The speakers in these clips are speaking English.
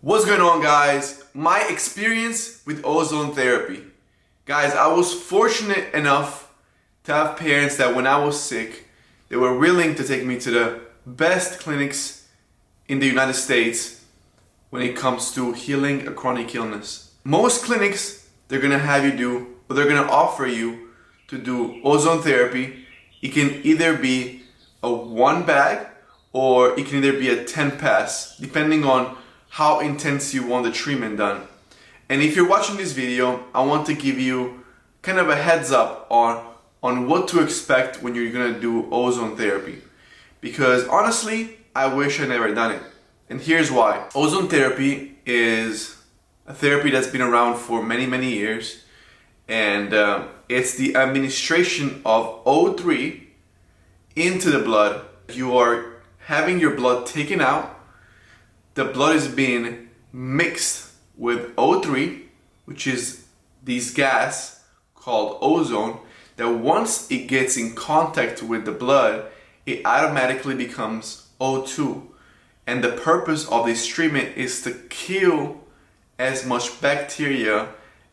What's going on, guys? My experience with ozone therapy. Guys, I was fortunate enough to have parents that when I was sick, they were willing to take me to the best clinics in the United States when it comes to healing a chronic illness. Most clinics, they're gonna have you do, or they're gonna offer you to do ozone therapy. It can either be a 1 bag or it can either be a 10 pass, depending on how intense you want the treatment done. And if you're watching this video, I want to give you kind of a heads up on what to expect when you're gonna do ozone therapy. Because honestly, I wish I never done it. And here's why. Ozone therapy is a therapy that's been around for many years. And it's the administration of O3 into the blood. You are having your blood taken out. The blood is being mixed with O3, which is this gas called ozone, that once it gets in contact with the blood, it automatically becomes O2. And the purpose of this treatment is to kill as much bacteria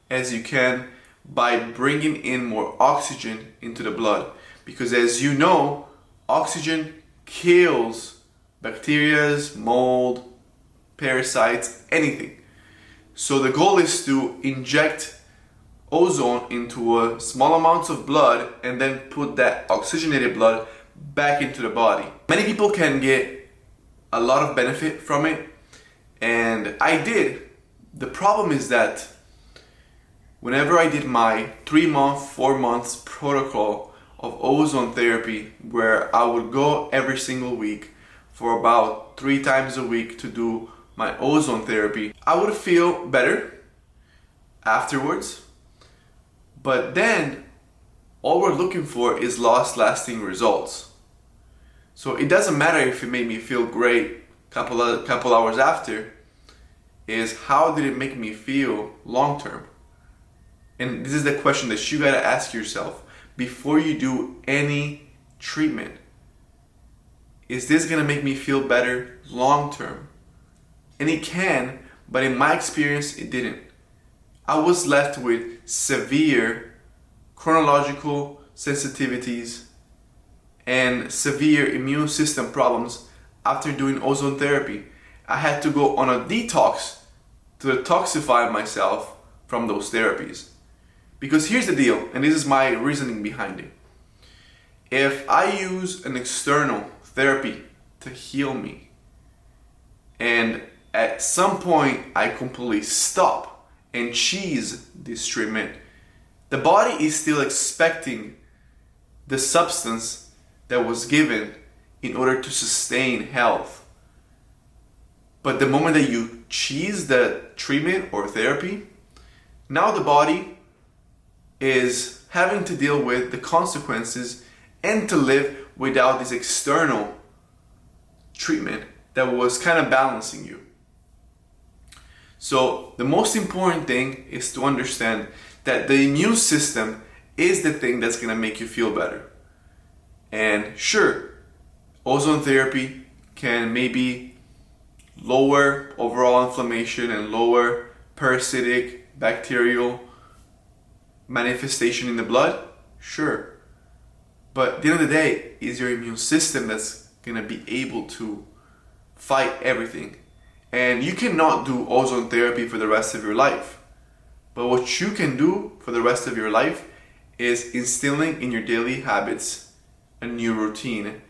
as you can by bringing in more oxygen into the blood. Because as you know, oxygen kills bacteria, mold, parasites, anything. So the goal is to inject ozone into small amounts of blood and then put that oxygenated blood back into the body. Many people can get a lot of benefit from it, and I did. The problem is that whenever I did my 3-month, 4 months protocol of ozone therapy, where I would go every single week for about 3 times a week to do my ozone therapy, I would feel better afterwards. But then all we're looking for is lasting results. So it doesn't matter if it made me feel great couple hours after, is how did it make me feel long term? And this is the question that you gotta ask yourself before you do any treatment. Is this gonna make me feel better long term? And it can, but in my experience, it didn't. I was left with severe chronological sensitivities and severe immune system problems after doing ozone therapy. I had to go on a detox to detoxify myself from those therapies. Because here's the deal, and this is my reasoning behind it. If I use an external therapy to heal me, and at some point I completely stop and cease this treatment, the body is still expecting the substance that was given in order to sustain health. But the moment that you cease the treatment or therapy, now the body is having to deal with the consequences and to live without this external treatment that was kind of balancing you. So the most important thing is to understand that the immune system is the thing that's gonna make you feel better. And sure, ozone therapy can maybe lower overall inflammation and lower parasitic bacterial manifestation in the blood, sure. But at the end of the day, it's your immune system that's gonna be able to fight everything. And you cannot do ozone therapy for the rest of your life. But what you can do for the rest of your life is instilling in your daily habits a new routine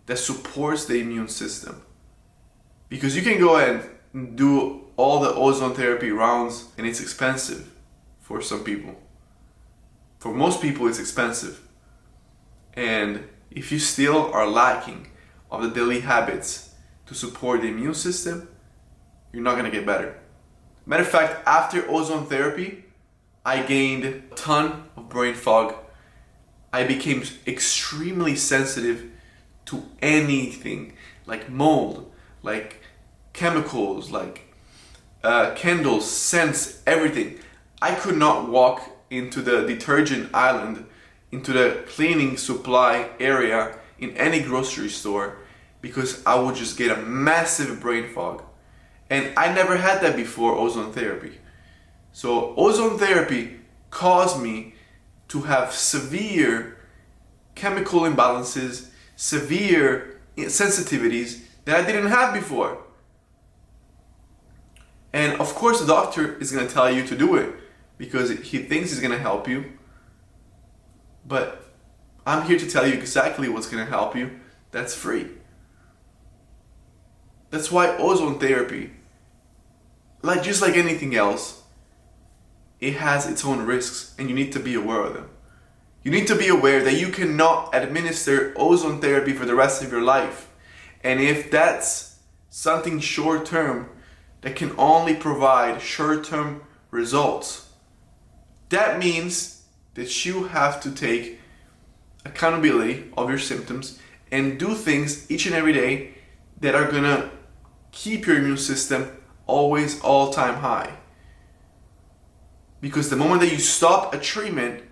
that supports the immune system. Because you can go ahead and do all the ozone therapy rounds and it's expensive for some people. For most people, it's expensive. And if you still are lacking of the daily habits to support the immune system, you're not gonna get better. Matter of fact, after ozone therapy, I gained a ton of brain fog. I became extremely sensitive to anything, like mold, like chemicals, like candles, scents, everything. I could not walk into the detergent island, into the cleaning supply area in any grocery store, because I would just get a massive brain fog. And I never had that before ozone therapy. So ozone therapy caused me to have severe chemical imbalances, severe sensitivities that I didn't have before. And of course the doctor is going to tell you to do it because he thinks he's going to help you. But I'm here to tell you exactly what's going to help you. That's free. That's why ozone therapy, just like anything else, it has its own risks and you need to be aware of them. You need to be aware that you cannot administer ozone therapy for the rest of your life. And if that's something short term that can only provide short term results, that means that you have to take accountability of your symptoms and do things each and every day that are gonna keep your immune system always all-time high. Because the moment that you stop a treatment,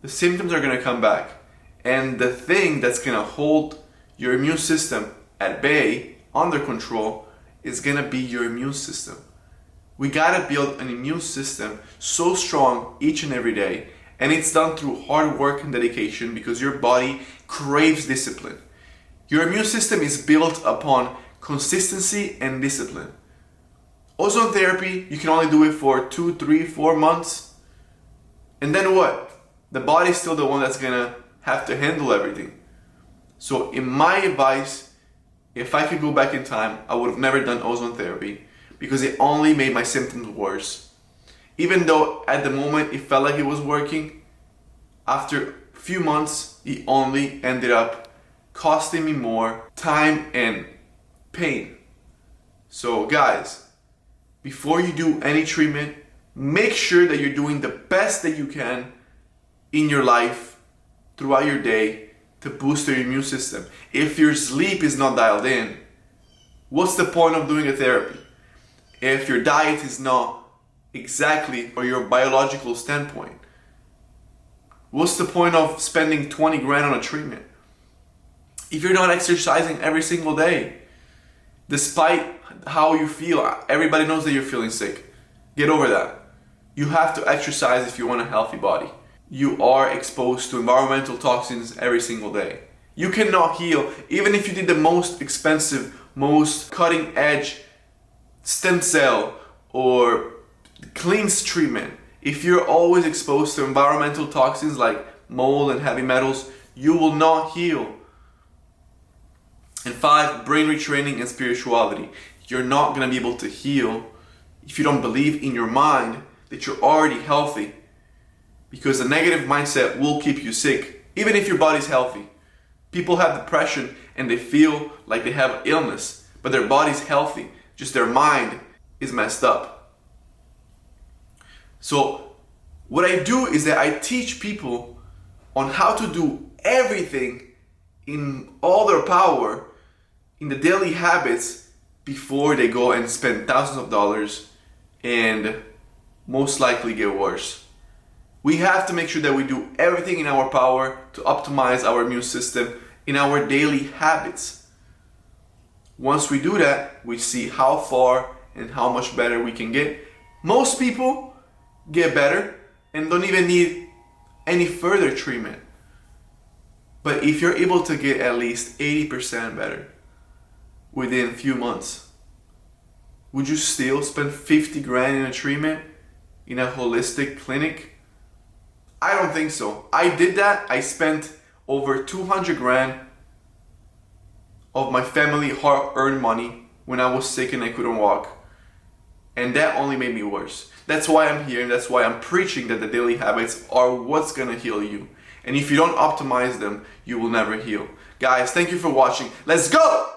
the symptoms are gonna come back. And the thing that's gonna hold your immune system at bay, under control, is gonna be your immune system. We gotta build an immune system so strong each and every day. And it's done through hard work and dedication because your body craves discipline. Your immune system is built upon consistency and discipline. Ozone therapy, you can only do it for 2, 3, 4 months. And then what? The body's still the one that's gonna have to handle everything. So in my advice, if I could go back in time, I would have never done ozone therapy because it only made my symptoms worse. Even though at the moment it felt like it was working, after a few months, it only ended up costing me more time and pain. So guys, before you do any treatment, make sure that you're doing the best that you can in your life throughout your day to boost your immune system. If your sleep is not dialed in, what's the point of doing a therapy? If your diet is not exactly for your biological standpoint, what's the point of spending 20 grand on a treatment? If you're not exercising every single day, despite how you feel, everybody knows that you're feeling sick. Get over that. You have to exercise if you want a healthy body. You are exposed to environmental toxins every single day. You cannot heal, even if you did the most expensive, most cutting edge stem cell or cleanse treatment. If you're always exposed to environmental toxins like mold and heavy metals, you will not heal. And 5, brain retraining and spirituality. You're not going to be able to heal if you don't believe in your mind that you're already healthy, because a negative mindset will keep you sick, even if your body's healthy. People have depression and they feel like they have illness, but their body's healthy, just their mind is messed up. So what I do is that I teach people on how to do everything in all their power in the daily habits before they go and spend thousands of dollars and most likely get worse. We have to make sure that we do everything in our power to optimize our immune system in our daily habits. Once we do that, we see how far and how much better we can get. Most people get better and don't even need any further treatment. But if you're able to get at least 80% better within a few months, would you still spend 50 grand in a treatment in a holistic clinic? I don't think so. I did that. I spent over 200 grand of my family hard-earned money when I was sick and I couldn't walk. And that only made me worse. That's why I'm here, and that's why I'm preaching that the daily habits are what's gonna heal you. And if you don't optimize them, you will never heal. Guys, thank you for watching. Let's go!